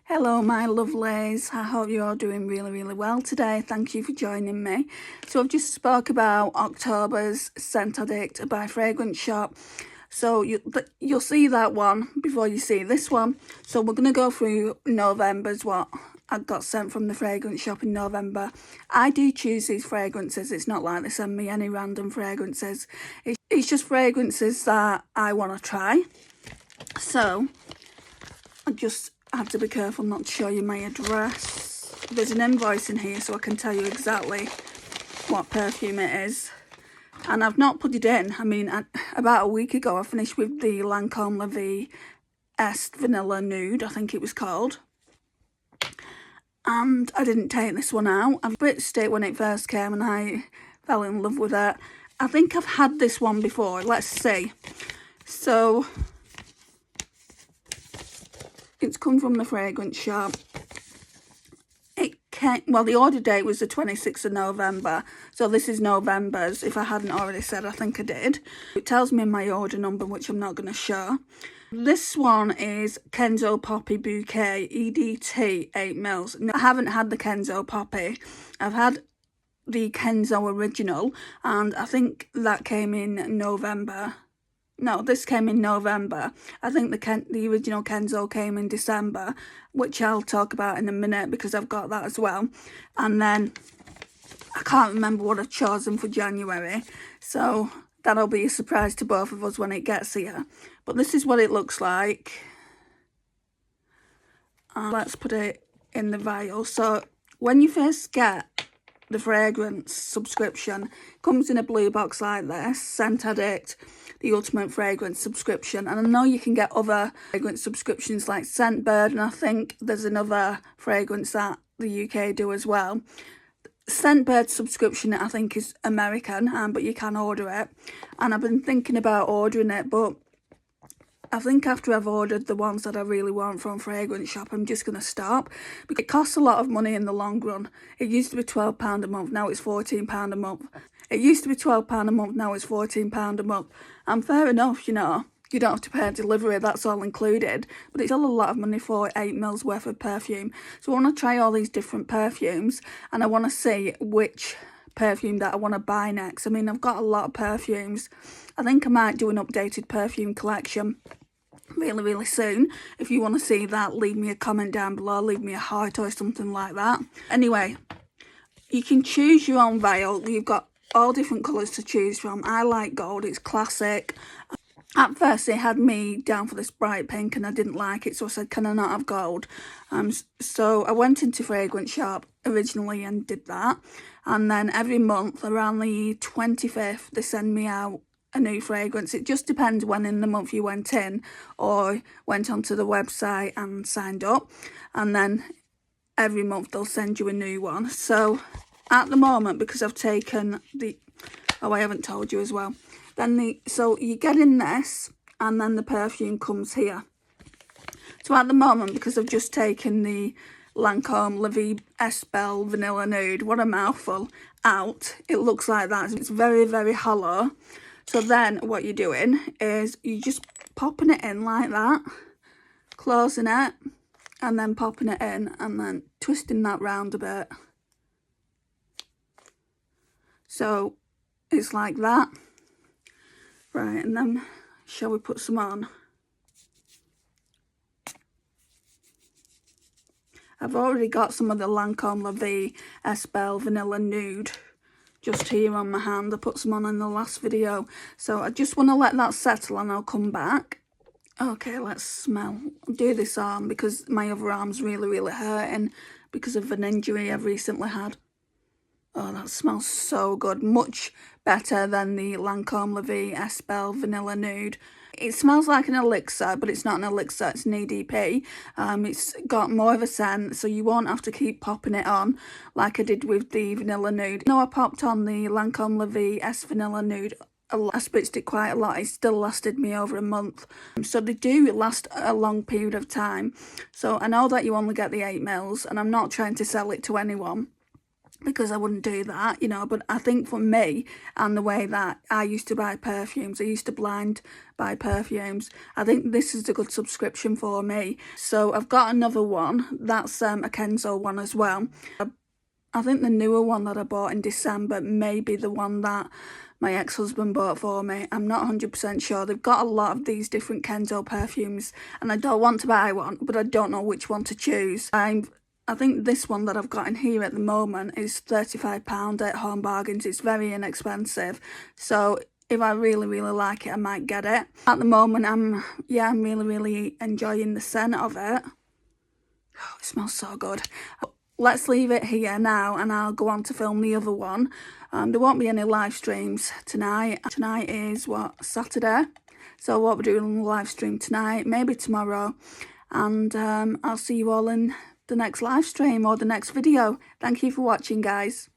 Hello my lovelies, I hope you're all doing really well today. Thank you for joining me. So I've just spoke about October's Scent Addict by Fragrance Shop. So you'll see that one before you see this one. So we're going to go through November's what I got sent from the Fragrance Shop in November. I do choose these fragrances. It's not like they send me any random fragrances. It's just fragrances that I want to try. So I just have to be careful not to show you my address. There's an invoice in here so I can tell you exactly what perfume it is. And I've not put it in. I mean, about a week ago I finished with the Lancome La Vie Est Vanilla Nude, I think it was called. And I didn't take this one out. I blitzed it when it first came and I fell in love with it. I think I've had this one before. Let's see. So it's come from the Fragrance Shop. It came, well, the order date was the 26th of November. So this is November's. If I hadn't already said, I think I did. It tells me my order number, which I'm not going to show. This one is Kenzo Poppy Bouquet EDT 8ml. No, I haven't had the Kenzo Poppy. I've had the Kenzo Original. And I think that came in November. No, this came in November. I think the original Kenzo came in December, which I'll talk about in a minute because I've got that as well. And then I can't remember what I've chosen for January, so that'll be a surprise to both of us when it gets here. But this is what it looks like. Let's put it in the vial. So when you first get the fragrance subscription, it comes in a blue box like this, Scent Addict, the ultimate fragrance subscription. And I know you can get other fragrance subscriptions like Scentbird, and I think there's another fragrance that the UK do as well. Scentbird subscription I think is American, but you can order it. And I've been thinking about ordering it, but I think after I've ordered the ones that I really want from Fragrance Shop, I'm just going to stop. Because it costs a lot of money in the long run. It used to be £12 a month, now it's £14 a month. It used to be £12 a month, now it's £14 a month. And fair enough, you know, you don't have to pay a delivery, that's all included. But it's still a lot of money for 8ml worth of perfume. So I want to try all these different perfumes, and I want to see which perfume that I want to buy next. I mean, I've got a lot of perfumes. I think I might do an updated perfume collection really soon. If you want to see that, leave me a comment down below, leave me a heart or something like that. Anyway, you can choose your own vial. You've got all different colours to choose from. I like gold, it's classic. At first they had me down for this bright pink and I didn't like it, so I said, can I not have gold? So I went into Fragrance Shop originally and did that. And then every month around the 25th they send me out a new fragrance. It just depends when in the month you went in or went onto the website and signed up. And then every month they'll send you a new one. So at the moment, because I've taken the... Oh, I haven't told you as well. So you get in this and then the perfume comes here. So at the moment, because I've just taken the Lancome La Vie Est Vanilla Nude, what a mouthful, out, it looks like that. It's very hollow. So then what you're doing is you're just popping it in like that, closing it, and then popping it in and then twisting that round a bit. So it's like that. Right, and then shall we put some on? I've already got some of the Lancome La Vie Est Vanilla Nude just here on my hand. I put some on in the last video. So I just want to let that settle and I'll come back. Okay, let's smell. I'll do this arm because my other arm's really hurting because of an injury I've recently had. Oh, that smells so good. Much better than the Lancome La Vie Est Vanilla Nude. It smells like an elixir, but it's not an elixir, it's an EDP. It's got more of a scent, so you won't have to keep popping it on like I did with the Vanilla Nude. I popped on the Lancome La Vie Est Vanilla Nude. I spritzed it quite a lot. It still lasted me over a month. So they do last a long period of time. So I know that you only get the 8ml, and I'm not trying to sell it to anyone. because I wouldn't do that, you know. But I think for me and the way that I used to buy perfumes, I used to blind buy perfumes, I think this is a good subscription for me. So I've got another one, that's a Kenzo one as well. I think the newer one that I bought in December may be the one that my ex-husband bought for me. I'm not 100% sure. They've got a lot of these different Kenzo perfumes and I don't want to buy one, but I don't know which one to choose. I think this one that I've got in here at the moment is £35 at Home Bargains. It's very inexpensive. So if I really, really like it, I might get it. At the moment, I'm really, really enjoying the scent of it. Oh, it smells so good. Let's leave it here now and I'll go on to film the other one. There won't be any live streams tonight. Tonight is, Saturday? So what we're doing on the live stream tonight, maybe tomorrow. And I'll see you all in the next live stream or the next video. Thank you for watching, guys.